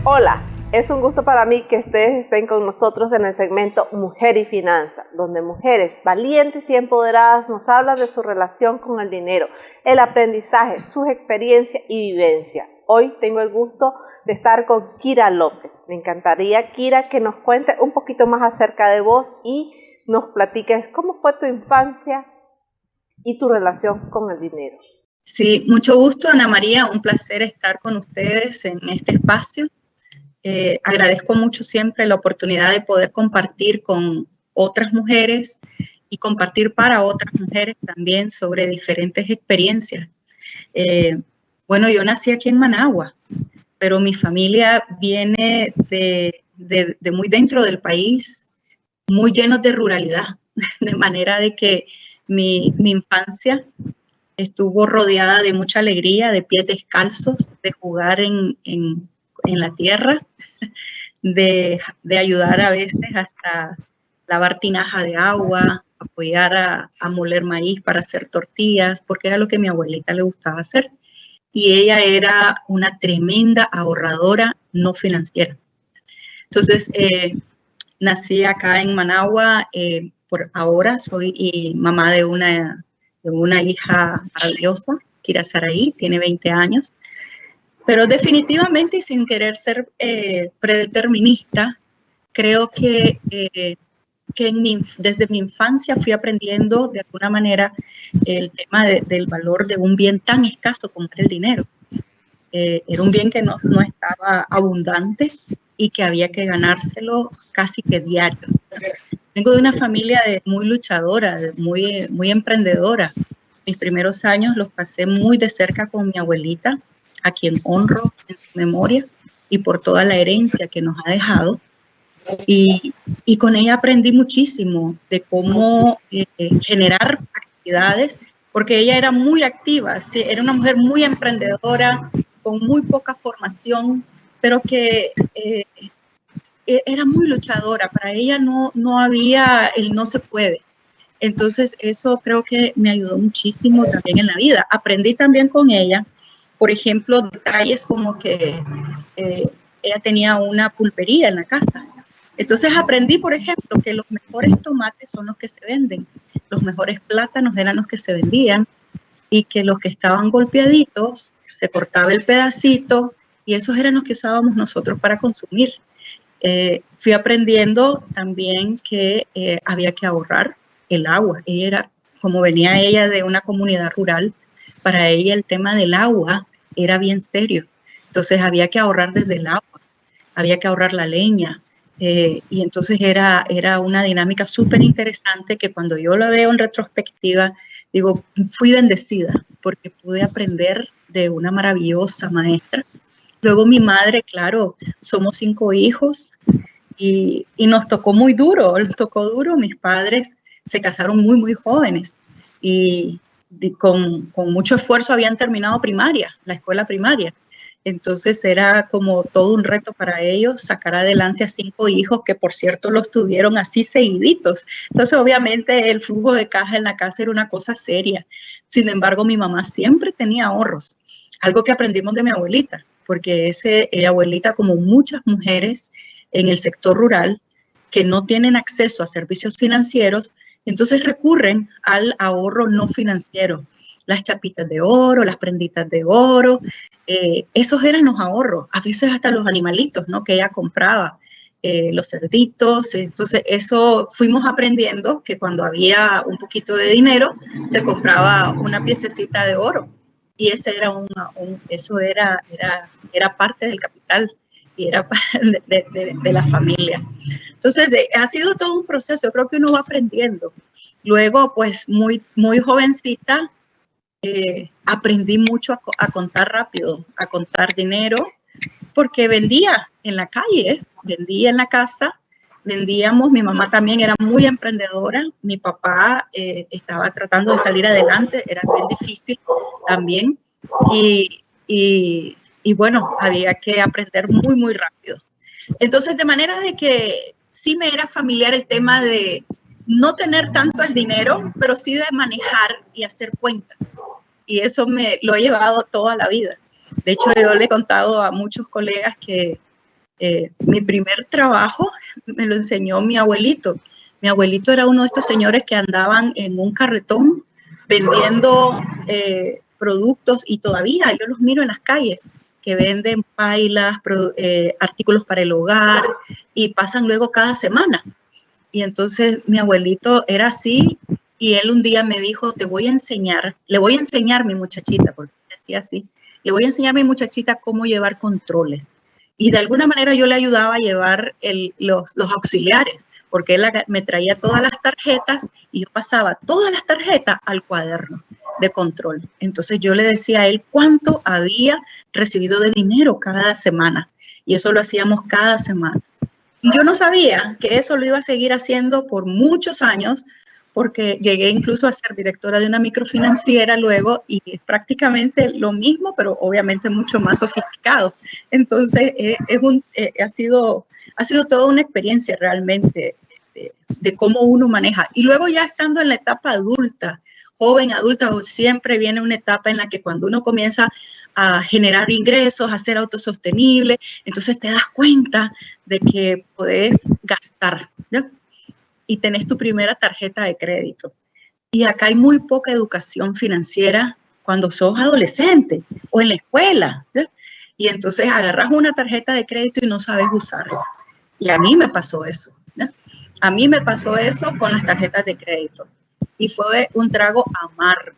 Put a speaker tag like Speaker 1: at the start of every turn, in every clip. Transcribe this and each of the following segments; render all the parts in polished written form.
Speaker 1: Hola, es un gusto para mí que ustedes estén con nosotros en el segmento Mujer y Finanza, donde mujeres valientes y empoderadas nos hablan de su relación con el dinero, el aprendizaje, sus experiencias y vivencia. Hoy tengo el gusto de estar con Kira López. Me encantaría, Kira, que nos cuente un poquito más acerca de vos y nos platiques cómo fue tu infancia y tu relación con el dinero.
Speaker 2: Sí, mucho gusto, Ana María, un placer estar con ustedes en este espacio. Agradezco mucho siempre la oportunidad de poder compartir con otras mujeres y compartir para otras mujeres también sobre diferentes experiencias. Bueno, yo nací aquí en Managua, pero mi familia viene de muy dentro del país, muy lleno de ruralidad, de manera de que mi infancia estuvo rodeada de mucha alegría, de pies descalzos, de jugar en la tierra, de ayudar a veces hasta lavar tinaja de agua, apoyar a moler maíz para hacer tortillas, porque era lo que a mi abuelita le gustaba hacer. Y ella era una tremenda ahorradora no financiera. Entonces, nací acá en Managua, por ahora soy mamá de una hija maravillosa, Kira Saraí, tiene 20 años. Pero definitivamente y sin querer ser predeterminista, creo que desde mi infancia fui aprendiendo de alguna manera el tema del valor de un bien tan escaso como era el dinero. Era un bien que no estaba abundante y que había que ganárselo casi que diario. Vengo de una familia muy luchadora, muy emprendedora. Mis primeros años los pasé muy de cerca con mi abuelita, a quien honro en su memoria y por toda la herencia que nos ha dejado. Y con ella aprendí muchísimo de cómo generar actividades, porque ella era muy activa, ¿sí? Era una mujer muy emprendedora, con muy poca formación, pero que era muy luchadora. Para ella no había el no se puede. Entonces eso creo que me ayudó muchísimo también en la vida. Aprendí también con ella, por ejemplo, detalles como que ella tenía una pulpería en la casa. Entonces aprendí, por ejemplo, que los mejores tomates son los que se venden, los mejores plátanos eran los que se vendían y que los que estaban golpeaditos se cortaba el pedacito y esos eran los que usábamos nosotros para consumir. Fui aprendiendo también que había que ahorrar el agua. Como venía ella de una comunidad rural, para ella el tema del agua era bien serio. Entonces había que ahorrar desde el agua, había que ahorrar la leña. Y entonces era una dinámica súper interesante que cuando yo la veo en retrospectiva, digo, fui bendecida porque pude aprender de una maravillosa maestra. Luego mi madre, claro, somos 5 hijos y nos tocó muy duro, nos tocó duro. Mis padres se casaron muy jóvenes y con mucho esfuerzo habían terminado la escuela primaria. Entonces era como todo un reto para ellos sacar adelante a 5 hijos que, por cierto, los tuvieron así seguiditos. Entonces, obviamente, el flujo de caja en la casa era una cosa seria. Sin embargo, mi mamá siempre tenía ahorros, algo que aprendimos de mi abuelita, porque abuelita, como muchas mujeres en el sector rural, que no tienen acceso a servicios financieros, entonces recurren al ahorro no financiero. Las chapitas de oro, las prenditas de oro, esos eran los ahorros, a veces hasta los animalitos, ¿no?, que ella compraba, los cerditos. Entonces eso fuimos aprendiendo que cuando había un poquito de dinero se compraba una piececita de oro y ese era parte del capital y era de la familia. Entonces ha sido todo un proceso, yo creo que uno va aprendiendo. Luego, pues muy jovencita, aprendí mucho a contar rápido, a contar dinero, porque vendía en la calle, vendía en la casa, vendíamos. Mi mamá también era muy emprendedora, mi papá estaba tratando de salir adelante, era bien difícil también, y bueno, había que aprender muy rápido. Entonces, de manera de que sí me era familiar el tema de no tener tanto el dinero, pero sí de manejar y hacer cuentas. Y eso me lo he llevado toda la vida. De hecho, yo le he contado a muchos colegas que mi primer trabajo me lo enseñó mi abuelito. Mi abuelito era uno de estos señores que andaban en un carretón vendiendo productos, y todavía yo los miro en las calles, que venden pailas, artículos para el hogar, y pasan luego cada semana. Y entonces mi abuelito era así, y él un día me dijo, le voy a enseñar mi muchachita, porque decía así, le voy a enseñar a mi muchachita cómo llevar controles. Y de alguna manera yo le ayudaba a llevar los auxiliares, porque él me traía todas las tarjetas y yo pasaba todas las tarjetas al cuaderno de control. Entonces yo le decía a él cuánto había recibido de dinero cada semana, y eso lo hacíamos cada semana. Y yo no sabía que eso lo iba a seguir haciendo por muchos años, porque llegué incluso a ser directora de una microfinanciera luego, y es prácticamente lo mismo, pero obviamente mucho más sofisticado. Entonces, ha sido toda una experiencia realmente de cómo uno maneja. Y luego ya estando en la etapa adulta, joven, adulta, siempre viene una etapa en la que cuando uno comienza a generar ingresos, a ser autosostenible, entonces te das cuenta de que puedes gastar, ¿no? Y tenés tu primera tarjeta de crédito. Y acá hay muy poca educación financiera cuando sos adolescente o en la escuela, ¿sí? Y entonces agarras una tarjeta de crédito y no sabes usarla. Y a mí me pasó eso, ¿sí? A mí me pasó eso con las tarjetas de crédito. Y fue un trago amargo.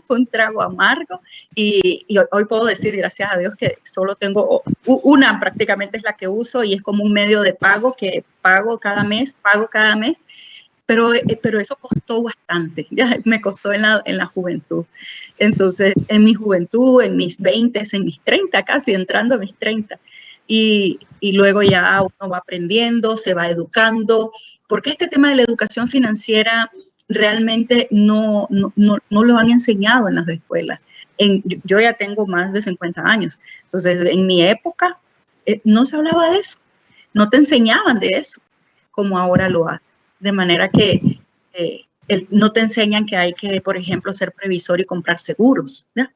Speaker 2: Fue un trago amargo. Y hoy puedo decir, gracias a Dios, que solo tengo una, prácticamente es la que uso, y es como un medio de pago que pago cada mes. Pero eso costó bastante, ya me costó en la juventud. Entonces, en mi juventud, en mis 20, en mis 30, casi entrando a mis 30. Y luego ya uno va aprendiendo, se va educando, porque este tema de la educación financiera realmente no lo han enseñado en las escuelas. Yo ya tengo más de 50 años, entonces en mi época no se hablaba de eso, no te enseñaban de eso, como ahora lo hacen. De manera que no te enseñan que hay que, por ejemplo, ser previsor y comprar seguros, ¿ya?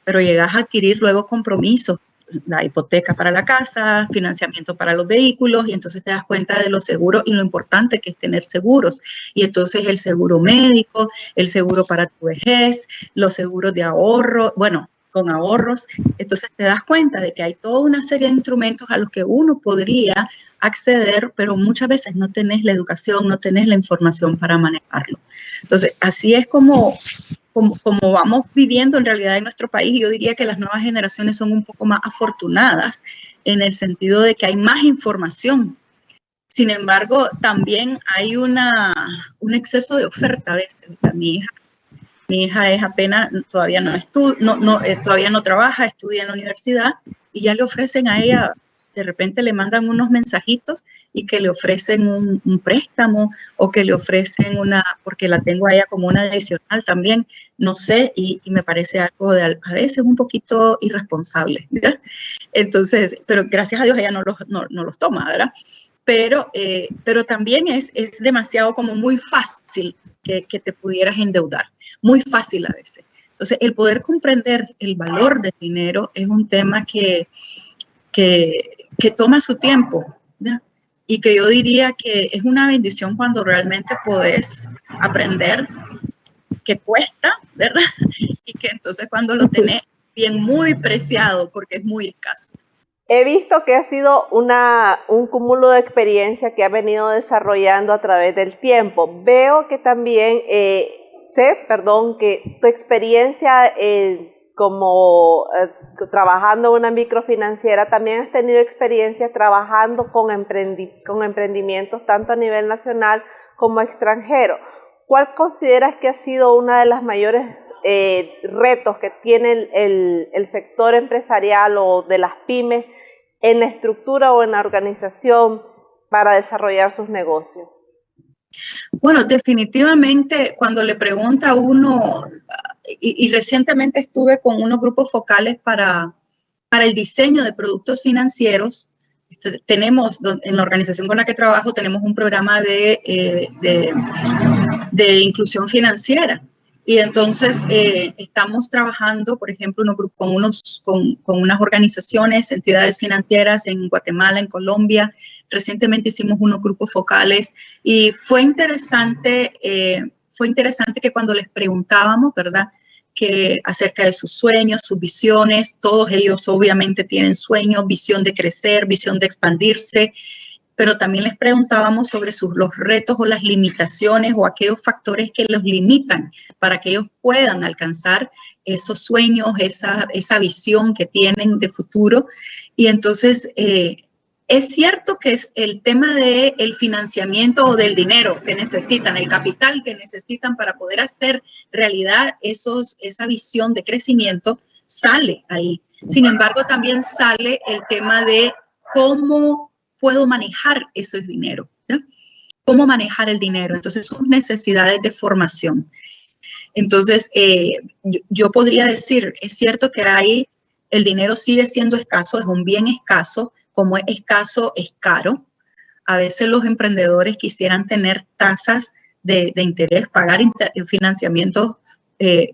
Speaker 2: Pero llegas a adquirir luego compromisos, la hipoteca para la casa, financiamiento para los vehículos, y entonces te das cuenta de los seguros y lo importante que es tener seguros. Y entonces el seguro médico, el seguro para tu vejez, los seguros de ahorro, bueno, con ahorros. Entonces te das cuenta de que hay toda una serie de instrumentos a los que uno podría acceder, pero muchas veces no tenés la educación, no tenés la información para manejarlo. Entonces, así es como vamos viviendo en realidad en nuestro país. Yo diría que las nuevas generaciones son un poco más afortunadas en el sentido de que hay más información. Sin embargo, también hay un exceso de oferta a veces. Mi hija es apenas, todavía no trabaja, estudia en la universidad, y ya le ofrecen a ella, de repente le mandan unos mensajitos y que le ofrecen un préstamo, o que le ofrecen porque la tengo a ella como una adicional también, no sé, y me parece algo a veces un poquito irresponsable, ¿verdad? Entonces, pero gracias a Dios ella no los toma, ¿verdad? Pero también es demasiado como muy fácil que te pudieras endeudar, muy fácil a veces. Entonces, el poder comprender el valor del dinero es un tema que toma su tiempo, ¿ya? Y que yo diría que es una bendición cuando realmente puedes aprender, que cuesta, ¿verdad? Y que entonces cuando lo tenés bien muy preciado, porque es muy escaso.
Speaker 1: He visto que ha sido un cúmulo de experiencia que ha venido desarrollando a través del tiempo. Veo que también, que tu experiencia como trabajando en una microfinanciera, también has tenido experiencia trabajando con emprendimientos tanto a nivel nacional como extranjero. ¿Cuál consideras que ha sido una de las mayores retos que tiene el sector empresarial o de las pymes en la estructura o en la organización para desarrollar sus negocios?
Speaker 2: Bueno, definitivamente cuando le pregunta a uno, y recientemente estuve con unos grupos focales para el diseño de productos financieros, tenemos, en la organización con la que trabajo, tenemos un programa de inclusión financiera. Y entonces estamos trabajando, por ejemplo, con unas organizaciones, entidades financieras en Guatemala, en Colombia. Recientemente hicimos unos grupos focales y fue interesante que cuando les preguntábamos, ¿verdad?, que acerca de sus sueños, sus visiones, todos ellos obviamente tienen sueños, visión de crecer, visión de expandirse, pero también les preguntábamos sobre los retos o las limitaciones o aquellos factores que los limitan para que ellos puedan alcanzar esos sueños, esa visión que tienen de futuro. Y entonces es cierto que es el tema del financiamiento o del dinero que necesitan, el capital que necesitan para poder hacer realidad esa visión de crecimiento, sale ahí. Sin embargo, también sale el tema de cómo puedo manejar ese dinero, ¿no? ¿Cómo manejar el dinero? Entonces, sus necesidades de formación. Entonces, yo podría decir, es cierto que el dinero sigue siendo escaso, es un bien escaso. Como es escaso, es caro. A veces los emprendedores quisieran tener tasas de interés, pagar financiamientos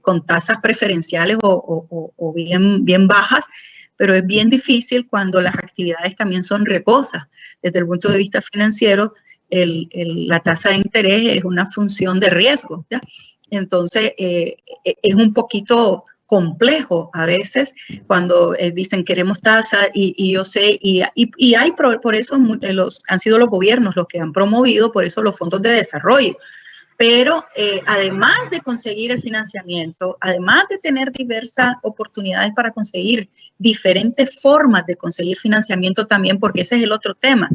Speaker 2: con tasas preferenciales o bien bajas, pero es bien difícil cuando las actividades también son riesgosas. Desde el punto de vista financiero, la tasa de interés es una función de riesgo, ¿ya? Entonces, es un poquito complejo a veces cuando dicen queremos tasa y yo sé, y hay por eso han sido los gobiernos los que han promovido, por eso los fondos de desarrollo. Pero además de conseguir el financiamiento, además de tener diversas oportunidades para conseguir diferentes formas de conseguir financiamiento también, porque ese es el otro tema,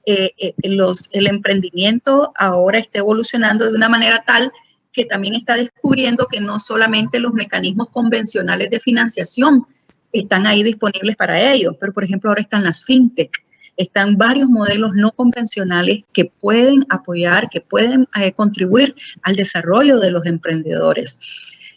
Speaker 2: el emprendimiento ahora está evolucionando de una manera tal que también está descubriendo que no solamente los mecanismos convencionales de financiación están ahí disponibles para ellos, pero por ejemplo ahora están las fintech. Están varios modelos no convencionales que pueden apoyar, que pueden contribuir al desarrollo de los emprendedores.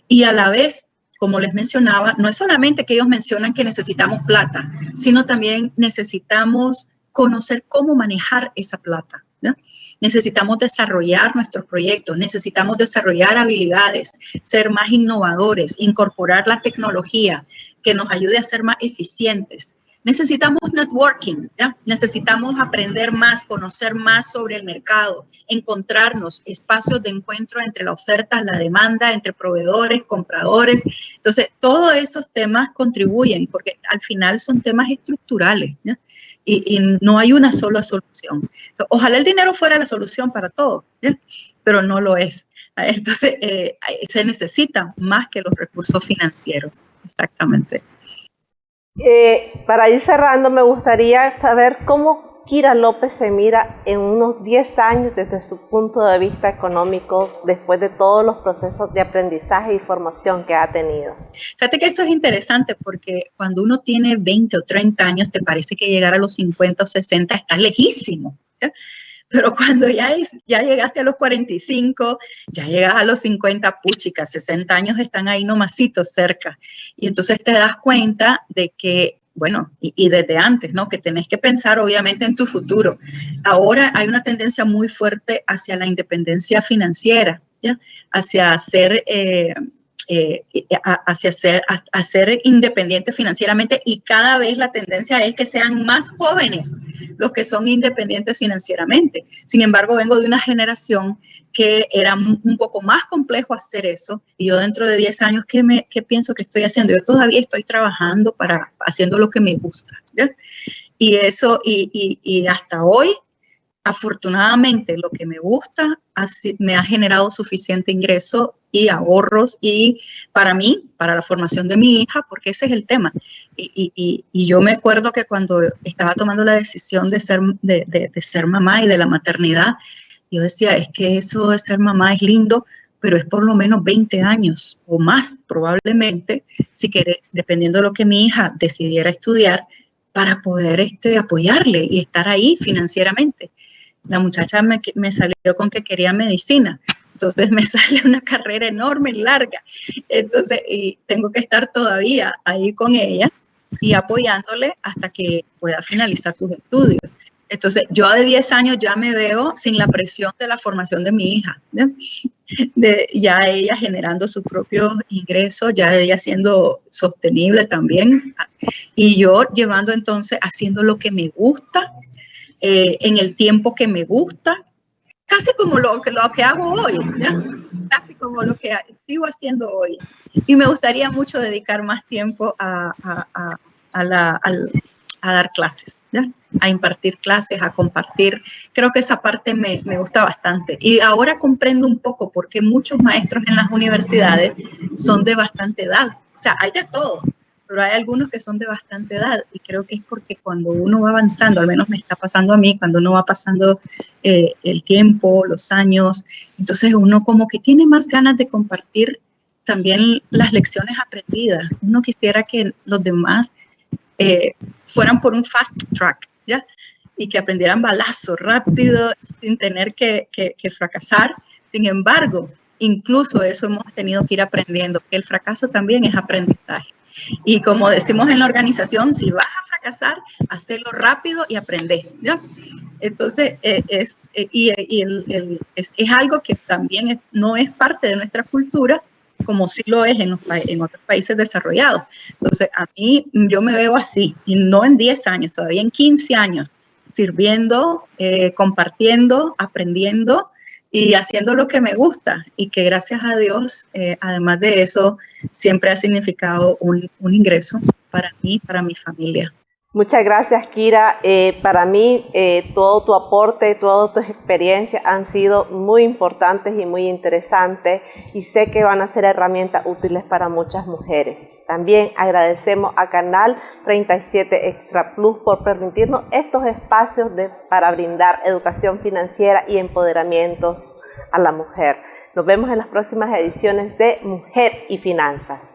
Speaker 2: Y a la vez, como les mencionaba, no es solamente que ellos mencionan que necesitamos plata, sino también necesitamos conocer cómo manejar esa plata, ¿no? Necesitamos desarrollar nuestros proyectos, necesitamos desarrollar habilidades, ser más innovadores, incorporar la tecnología que nos ayude a ser más eficientes. Necesitamos networking, ¿ya? Necesitamos aprender más, conocer más sobre el mercado, encontrarnos espacios de encuentro entre la oferta, la demanda, entre proveedores, compradores. Entonces, todos esos temas contribuyen porque al final son temas estructurales, ¿ya? Y no hay una sola solución. Entonces, ojalá el dinero fuera la solución para todo, ¿ya? Pero no lo es. Entonces, se necesita más que los recursos financieros, exactamente.
Speaker 1: Para ir cerrando, me gustaría saber cómo Kira López se mira en unos 10 años desde su punto de vista económico, después de todos los procesos de aprendizaje y formación que ha tenido.
Speaker 2: Fíjate que eso es interesante porque cuando uno tiene 20 o 30 años, te parece que llegar a los 50 o 60 está lejísimo, ¿ya? Pero cuando ya llegaste a los 45, ya llegas a los 50, puchica, 60 años están ahí nomasitos cerca. Y entonces te das cuenta de que, bueno, y desde antes, ¿no? Que tenés que pensar obviamente en tu futuro. Ahora hay una tendencia muy fuerte hacia la independencia financiera, ¿ya? Hacia ser independiente financieramente, y cada vez la tendencia es que sean más jóvenes los que son independientes financieramente. Sin embargo, vengo de una generación que era un poco más complejo hacer eso, y yo dentro de 10 años, ¿qué pienso que estoy haciendo? Yo todavía estoy trabajando haciendo lo que me gusta, ¿ya? Y eso, y hasta hoy, afortunadamente, lo que me gusta me ha generado suficiente ingreso y ahorros, y para mí, para la formación de mi hija, porque ese es el tema. Y yo me acuerdo que cuando estaba tomando la decisión de ser mamá y de la maternidad, yo decía, es que eso de ser mamá es lindo, pero es por lo menos 20 años o más probablemente, si querés, dependiendo de lo que mi hija decidiera estudiar, para poder apoyarle y estar ahí financieramente. La muchacha me salió con que quería medicina, entonces me sale una carrera enorme y larga, entonces y tengo que estar todavía ahí con ella, y apoyándole hasta que pueda finalizar sus estudios. Entonces, yo de 10 años ya me veo sin la presión de la formación de mi hija, ¿no? Ya ella generando sus propios ingresos, ya ella siendo sostenible también, y yo llevando entonces, haciendo lo que me gusta, en el tiempo que me gusta, casi como lo que hago hoy, ¿no? Casi como lo que sigo haciendo hoy. Y me gustaría mucho dedicar más tiempo a dar clases, ¿ya? A impartir clases, a compartir. Creo que esa parte me gusta bastante. Y ahora comprendo un poco por qué muchos maestros en las universidades son de bastante edad. O sea, hay de todo, pero hay algunos que son de bastante edad. Y creo que es porque cuando uno va avanzando, al menos me está pasando a mí, cuando uno va pasando el tiempo, los años, entonces uno como que tiene más ganas de compartir también las lecciones aprendidas. Uno quisiera que los demás fueran por un fast track, ¿ya? Y que aprendieran balazo rápido, sin tener que fracasar. Sin embargo, incluso eso hemos tenido que ir aprendiendo, que el fracaso también es aprendizaje. Y como decimos en la organización, si vas a fracasar, hazlo rápido y aprender, ¿ya? Entonces, es algo que también no es parte de nuestra cultura, como sí lo es en otros países desarrollados. Entonces, a mí, yo me veo así, y no en 10 años, todavía en 15 años, sirviendo, compartiendo, aprendiendo y haciendo lo que me gusta, y que gracias a Dios, además de eso, siempre ha significado un ingreso para mí, para mi familia.
Speaker 1: Muchas gracias, Kira. Para mí, todo tu aporte, todas tus experiencias han sido muy importantes y muy interesantes, y sé que van a ser herramientas útiles para muchas mujeres. También agradecemos a Canal 37 Extra Plus por permitirnos estos espacios para brindar educación financiera y empoderamientos a la mujer. Nos vemos en las próximas ediciones de Mujer y Finanzas.